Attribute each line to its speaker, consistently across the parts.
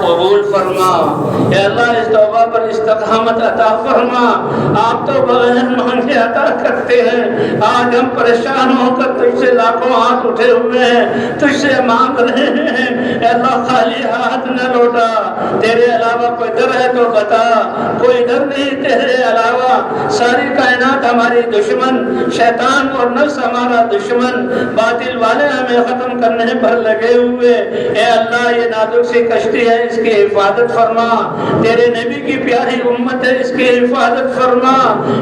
Speaker 1: قبول فرما۔ اے اللہ اس توبہ پر استقامت عطا فرما۔ آپ تو بغیر مانگے عطا کرتے ہیں، آج ہم پریشان ہو کر تجھ سے لاکھوں ہاتھ اٹھے ہوئے ہیں، تجھ سے مانگ رہے ہیں۔ اے اللہ خالی ہاتھ نہ لوٹا، تیرے علاوہ کوئی در ہے تو بتا، کوئی در نہیں تیرے علاوہ۔ ساری کائنات ہماری دشمن، شیطان اور نفس ہمارا دشمن، باطل والے ہمیں ختم کرنے پر لگے ہوئے۔ اے اللہ یہ نازک سی کشتی ہے، اس کی حفاظت فرما، تیرے نبی کی پیاری امت ہے، اس کی حفاظت فرما۔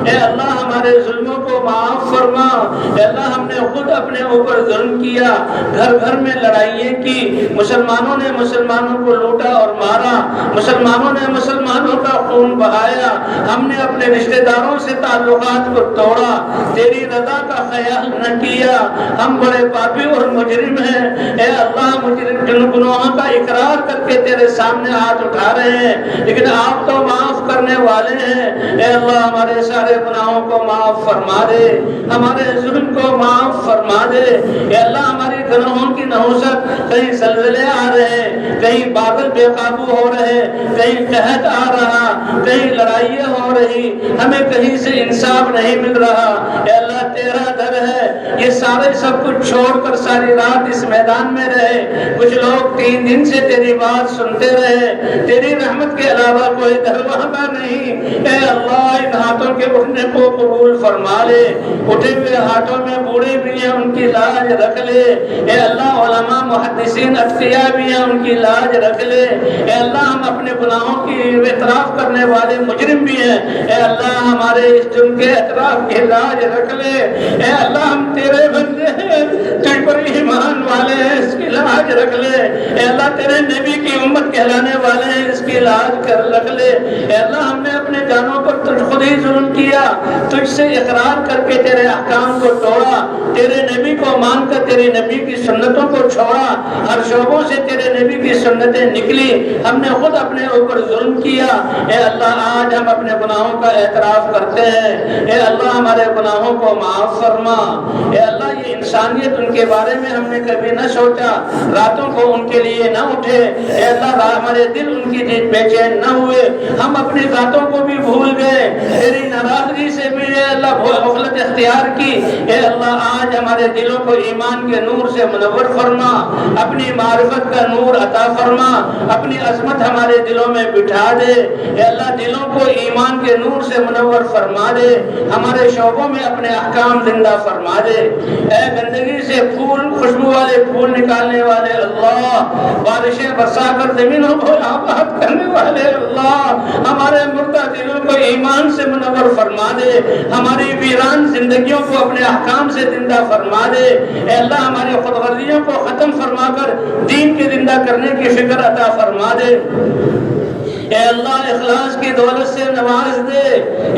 Speaker 1: اے اللہ ہمارے ظلموں کو معاف فرما۔ اے اللہ ہم نے خود اپنے اوپر ظلم کیا، گھر گھر میں لڑائیاں کی، مسلمانوں نے مسلمانوں کو لوٹا اور مارا، مسلمانوں نے مسلمانوں کا خون بہایا، ہم نے اپنے رشتہ داروں سے تعلقات کو توڑا، تیری رضا کا خیال نہ کیا، ہم بڑے پاپی اور مجرم ہیں۔ اے اللہ مجرم جن گناہوں کا اقرار کر کے تیرے سامنے ہاتھ اٹھا رہے ہیں، لیکن آپ تو معاف کرنے والے ہیں۔ اے اللہ ہمارے سارے گناہوں کو معاف فرما دے، ہمارے ظلم کو معاف فرما دے۔ اے اللہ ہماری گناہوں کی نحوست، کہیں زلزلے آ رہے ہیں، کہیں بادل بے قابو ہو رہے، کہیں قحط آ رہا، کہیں لڑائیاں ہو رہی، ہمیں کہیں سے انصاف نہیں مل رہا۔ اے اللہ تیرا در ہے، یہ سارے سب کچھ چھوڑ کر ساری رات اس میدان میں رہے، کچھ لوگ 3 دن سے تیری بات سنتے رہے، تیری رحمت کے علاوہ کوئی دروازہ نہیں۔ اے اللہ ان ہاتھوں کے اٹھنے کو قبول فرما لے، اٹھے ہوئے ہاتھوں میں بوڑھے بھی ہیں ان کی لاج رکھ لے۔ اے اللہ علماء محدثین اتقیاء بھی ہیں ان کی لاج رکھ لے۔ اے اللہ ہم اپنے گناہوں کی اعتراف کرنے والے مجرم بھی ہیں، اے اللہ ہمارے اس جرم کے اعتراف کی لاج رکھ لے۔ اے اللہ ہم تیرے بندے ہیں، تجھ پر ایمان والے ہیں، اس کی لاج رکھ لے۔ اے اللہ تیرے نبی کی امت کہلانے والے ہیں، اس کی لاج کر رکھ لے۔ اے اللہ ہم نے اپنے جانوں پر تجھ خود ہی ظلم کیا، تجھ سے اقرار کر کے تیرے احکام کو توڑا، تیرے نبی کو مان کر تیرے نبی کی سنتوں کو چھوڑا، ہر شعبوں سے تیرے نبی کی سنتیں نکلی، ہم نے خود اپنے اوپر ظلم کیا۔ اے اللہ آج ہم اپنے گناہوں کا اعتراف کرتے ہیں، اے اللہ ہمارے گناہوں کو معاف فرما۔ اے اللہ یہ انسانیت ان کے بارے میں ہم نے کبھی نہ سوچا، راتوں کو ان کے لیے نہ اٹھے، اے اللہ ہمارے دل ان کی بے چین نہ ہوئے، ہم اپنی ذاتوں کو بھی بھول گئے، تیری ناراضگی سے بھی اے اللہ غفلت اختیار کی۔ اے اللہ آج ہمارے دلوں کو ایمان کے نور سے منور فرما، اپنی معرفت کا نور عطا فرما، اپنی عظمت ہمارے دلوں میں بٹھا دے۔ اے اللہ دلوں کو ایمان کے نور سے منور فرما دے، ہمارے شعبوں میں اپنے احکام زندہ فرما دے۔ اے گندگی سے پھول، خوشبو والے پھول نکالنے والے اللہ، بارشیں برسا کر زمینوں کو آباد کرنے والے اللہ، ہمارے مردہ دلوں کو ایمان سے منور فرما دے، ہماری ویران زندگیوں کو اپنے احکام سے زندہ فرما دے۔ اے اللہ ہماری خود غرضیوں کو ختم فرما کر دین کے زندہ کرنے کی فکر عطا فرما دے۔ اے اللہ اخلاص کی دولت سے نواز دے۔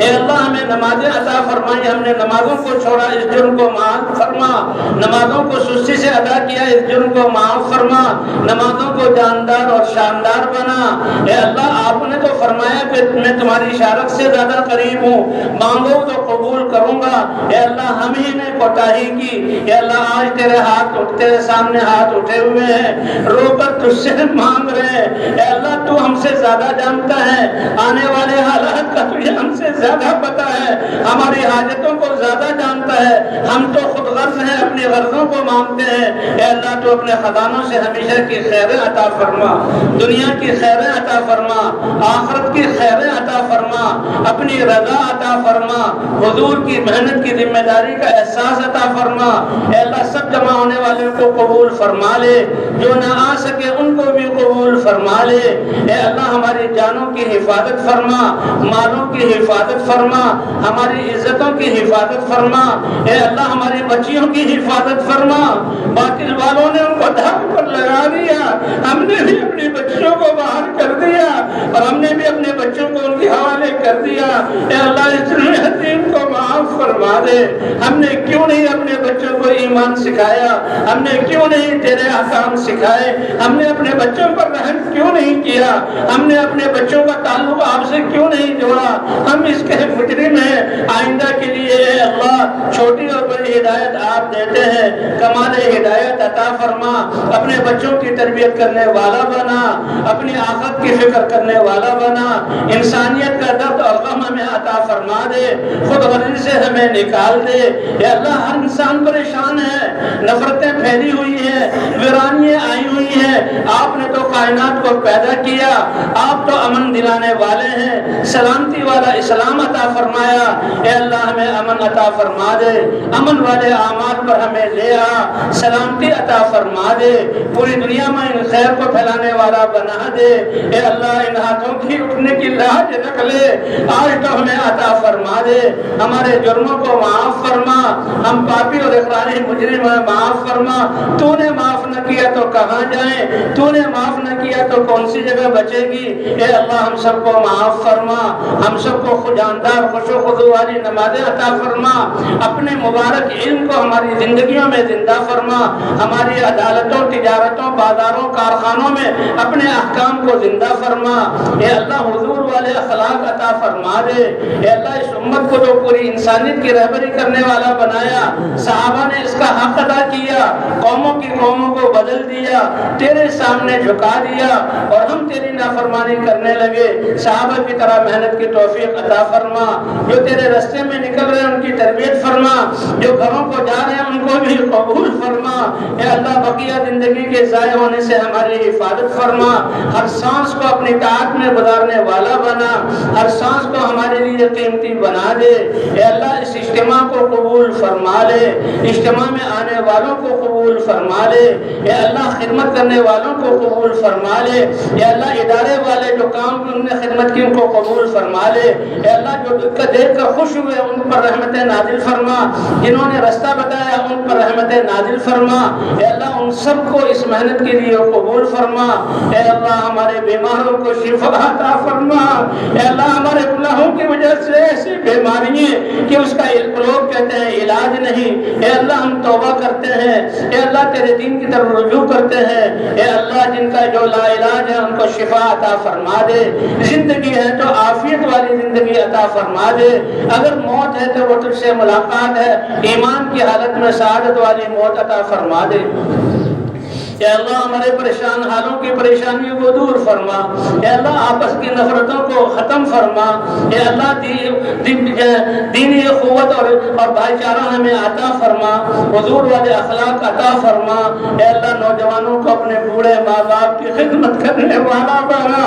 Speaker 1: اے اللہ ہمیں نمازیں عطا فرمائی، ہم نے نمازوں کو چھوڑا، اس جرم کو معاف فرما، نمازوں کو سستی سے ادا کیا، اس جرم کو معاف فرما، نمازوں کو جاندار اور شاندار بنا۔ اے اللہ آپ نے تو فرمایا کہ میں تمہاری شارت سے زیادہ قریب ہوں، مانگو تو قبول کروں گا۔ اے اللہ ہم ہی نے کوتاہی کی، اے اللہ آج تیرے ہاتھ تیرے سامنے ہاتھ اٹھے ہوئے ہیں، رو کر تجھ سے مانگ رہے ہیں۔ اے اللہ تو ہم سے زیادہ جانتا ہے، آنے والے حالات کا تجھے ہم سے زیادہ پتا ہے، ہماری حاجتوں کو زیادہ جانتا ہے، ہم تو خود غرض ہیں، اپنی غرضوں کو مانگتے ہیں۔ اے اللہ تو اپنے خزانوں سے ہمیشہ کی خیریں عطا فرما، دنیا کی خیریں عطا فرما، آخرت کی خیریں عطا فرما، اپنی رضا عطا فرما، حضور کی محنت کی ذمہ داری کا احساس عطا فرما۔ اے اللہ سب جمع ہونے والوں کو قبول فرما لے، جو نہ آ سکے ان کو بھی قبول فرما لے۔ اے اللہ ہماری جانوں کی حفاظت فرما، مالوں کی حفاظت فرما، ہماری عزتوں کی حفاظت فرما۔ اے اللہ ہماری بچیوں کی حفاظت فرما، باطل والوں نے ان کو دھاگ پر لگا دیا، ہم نے بھی اپنی بچیوں کو باہر کر دیا اور ہم نے بھی اپنے بچوں کو ان کے حوالے کر دیا۔ اے اللہ اس ظلم حکیم کو معاف معاف فرما دے۔ ہم نے کیوں نہیں اپنے بچوں کو ایمان سکھایا، ہم نے کیوں نہیں تیرے احکام سکھائے، ہم نے اپنے بچوں پر رحم کیوں نہیں کیا، ہم نے اپنے بچوں کا تعلق آپ سے کیوں نہیں جوڑا، ہم اس کے مجرم ہیں۔ آئندہ کے لیے اے اللہ چھوٹی اور بڑی ہدایت آپ دیتے ہیں، کمال ہدایت عطا فرما، اپنے بچوں کی تربیت کرنے والا بنا، اپنی آخرت کی فکر کرنے والا بنا، انسانیت کا درد اور غم ہمیں عطا فرما دے، خود غرضی سے ہمیں نکال دے۔ یا اللہ ہر انسان پریشان ہے، نفرتیں پھیلی ہوئی ہیں، ویرانیاں آئی ہوئی ہیں۔ آپ نے تو کائنات کو پیدا کیا، آپ تو امن دلانے والے ہیں، سلامتی والا اسلام عطا فرمایا۔ اے اللہ ہمیں امن عطا فرما دے، امن والے اعمال پر ہمیں لے آ، سلامتی عطا فرما دے، پوری دنیا میں ان خیر کو پھیلانے والا بنا دے۔ اے اللہ ان ہاتھوں کی اٹھنے کی لاج رکھ لے، آج تو ہمیں عطا فرما دے، ہمارے جرموں کو معاف فرما، ہم پاپی اور اقراری مجرم ہیں، معاف فرما۔ تو نے معاف نہ کیا تو کہاں جائیں، تو نے معاف نہ کیا تو کون سی جگہ بچے گی۔ اے اللہ ہم سب کو معاف فرما، ہم سب کو جاندار خوش و خضوع والی نمازیں عطا فرما، اپنے مبارک علم کو ہماری زندگیوں میں زندہ فرما، ہماری عدالتوں، تجارتوں، بازاروں، کارخانوں میں اپنے احکام کو زندہ فرما۔ اے اللہ حضور والے اخلاق عطا فرما دے۔ اے اللہ اس امت کو جو پوری انسانیت کی رہبری کرنے والا بنایا، صحابہ نے اس کا حق ادا کیا، قوموں کی قوموں کو بدل دیا، تیرے سامنے جھکا دیا اور ہم تیری نافرمانی کرنے لگے۔ صحابہ کی طرح محنت کی توفیق عطا فرما، جو تیرے راستے میں نکل رہے ہیں ان کی تربیت فرما، جو گھروں کو جا رہے ہیں ان کو بھی قبول فرما۔ اے اللہ بقیہ زندگی کے ضائع ہونے سے ہماری حفاظت فرما، ہر سانس کو اپنی طاعت میں گزارنے والا بنا، ہر سانس کو ہمارے لیے قیمتی بنا دے۔ اے اللہ اس اجتماع کو قبول فرما لے، اجتماع میں آنے والوں کو قبول فرما لے۔ اے اللہ خدمت کرنے والوں کو قبول فرما لے۔ اے اللہ ادارے والے جو کام انہوں نے خدمت کی ان کو قبول فرما لے۔ اے اللہ جو دیکھ کر خوش ہوئے ان پر رحمت نازل فرما، جنہوں نے راستہ بتایا ان پر رحمت نازل فرما۔ اے اللہ ان سب کو اس محنت کے لیے قبول فرما۔ اے اللہ ہمارے بیماروں کو شفا عطا فرما۔ اے اللہ ہمارے گناہوں کی وجہ سے ایسی بیماری ہے کہ اس کا لوگ کہتے ہیں علاج نہیں، اے اللہ ہم توبہ کرتے ہیں، اے اللہ تیرے دین کی طرف رجوع کرتے ہیں۔ اے اللہ جن کا جو لا علاج ہے ان کو شفا عطا فرما دے، زندگی ہے تو عافیت والی زندگی عطا فرما دے، اگر موت ہے تو وہ تجھ سے ملاقات ہے، ایمان کی حالت میں سعادت والی موت عطا فرما دے۔ اے اللہ ہمارے پریشان حالوں کی پریشانیوں کو دور فرما، اے اللہ آپس کی نفرتوں کو ختم فرما، اے اللہ دینی قوت اور بھائی چارہ ہمیں عطا فرما، حضور والے اخلاق عطا فرما۔ اے اللہ نوجوانوں کو اپنے بوڑھے ماں باپ کی خدمت کرنے والا بنا۔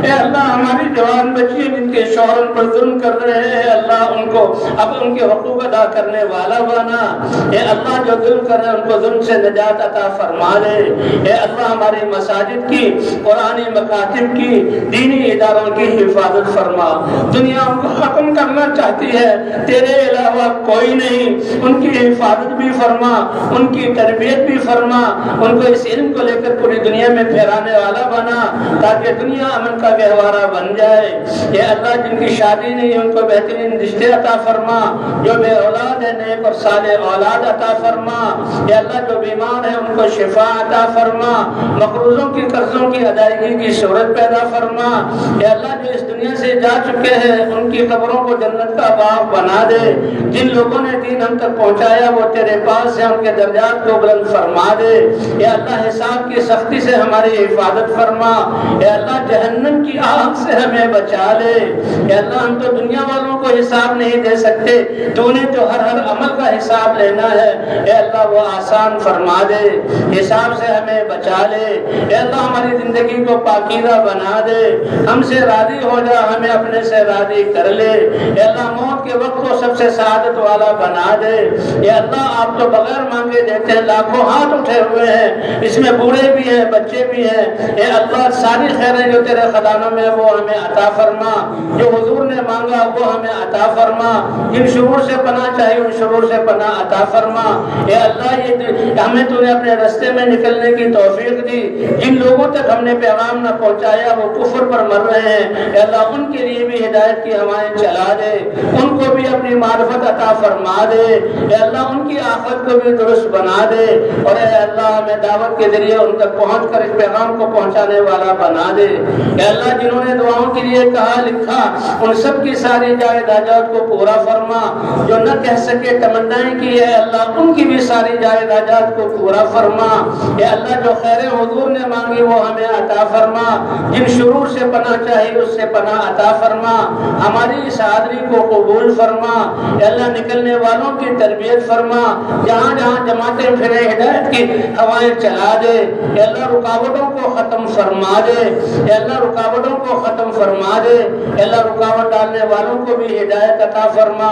Speaker 1: اے اللہ ہماری جوان بچی جن کے شوہر پر ظلم کر رہے ہیں، اے اللہ ان کو اب ان کے حقوق ادا کرنے والا بنا۔ اے اللہ جو ظلم کر رہے ہیں ان کو ظلم سے نجات عطا فرما دے۔ اے اللہ ہماری مساجد کی، قرآنی مکاتب کی، دینی اداروں کی حفاظت فرما۔ دنیا ان کو ختم کرنا چاہتی ہے، تیرے علاوہ کوئی نہیں، ان کی حفاظت بھی فرما، ان کی تربیت بھی فرما، ان کو اس علم کو لے کر پوری دنیا میں پھیلانے والا بنا تاکہ دنیا امن کا گہوارہ بن جائے۔ اے اللہ جن کی شادی نہیں ان کو بہترین رشتے عطا فرما، جو بے اولاد ہے نیک اور صالح اولاد عطا فرما۔ اے اللہ جو بیمار ہے ان کو شفا عطا فرما، مقروضوں کی قرضوں کی ادائیگی کی صورت پیدا فرما۔ اے اللہ جو اس دنیا سے جا چکے ہیں ان کی قبروں کو جنت کا باغ بنا دے، جن لوگوں نے دین ہم تک پہنچایا وہ تیرے پاس ہیں ان کے درجات کو بلند فرما دے۔ اے اللہ حساب کی سختی سے ہماری حفاظت فرما، اے اللہ جہنم کی آگ سے ہمیں بچا لے۔ اے اللہ ہم تو دنیا والوں کو حساب نہیں دے سکتے، تو نے تو ہر عمل کا حساب لینا ہے، اے اللہ وہ آسان فرما دے، حساب سے ہمیں بچا لے۔ اے اللہ ہماری زندگی کو پاکیزہ بنا دے، ہم سے راضی ہو جا، ہمیں اپنے سے راضی کر لے۔ اے اللہ موت کے وقت کو سب سے سعادت والا بنا دے۔ اے اللہ آپ تو بغیر مانگے دیتے ہیں، لاکھوں ہاتھ اٹھے ہوئے ہیں، اس میں بوڑھے بھی ہیں بچے بھی ہیں۔ اے اللہ ساری خیریں جو تیرے خزانوں میں وہ ہمیں عطا فرما، جو حضور نے مانگا وہ ہمیں عطا فرما، جن شرور سے پناہ چاہیے ان شرور سے پناہ عطا فرما۔ اے اللہ یہ ہمیں تو نے اپنے راستے میں نکلنے چلنے کی توفیق دی۔ جن لوگوں تک ہم نے پیغام نہ پہنچایا وہ کفر پر مر رہے ہیں، اے اللہ ان کے لیے بھی ہدایت کی ہوائیں چلا دے، ان کو بھی اپنی معرفت عطا فرما دے، اے اللہ ان کی آخرت کو بھی درست بنا دے، اور اے اللہ ہمیں دعوت کے ذریعے ان تک پہنچ کر اس پیغام کو پہنچانے والا بنا دے۔ اے اللہ جنہوں نے دعاؤں کے لیے کہا لکھا ان سب کی ساری جائز حاجات کو پورا فرما، جو نہ کہہ سکے تمنائیں کی ہے اللہ ان کی بھی ساری جائز حاجات کو پورا فرما۔ اے اللہ جو خیر حضور نے مانگی وہ ہمیں عطا فرما، جن شرور سے پناہ چاہیے اس سے پناہ عطا فرما، ہماری اس حاضری کو قبول فرما۔ اے اللہ نکلنے والوں کی تربیت فرما، جہاں جہاں جماعتیں پھرے ہدایت کی ہوائیں چلا دے۔ اے اللہ رکاوٹوں کو ختم فرما دے، اے اللہ رکاوٹوں کو ختم فرما دے، اے اللہ رکاوٹ ڈالنے والوں کو بھی ہدایت عطا فرما۔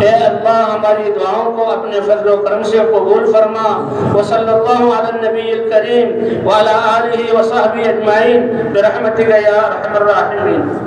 Speaker 1: اے اللہ ہماری دعاؤں کو اپنے فضل و کرم سے قبول فرما۔ وصلی اللہ علی النبی الکریم وعلی آلہ وصحبہ اجمعین برحمتک یا ارحم الراحمین۔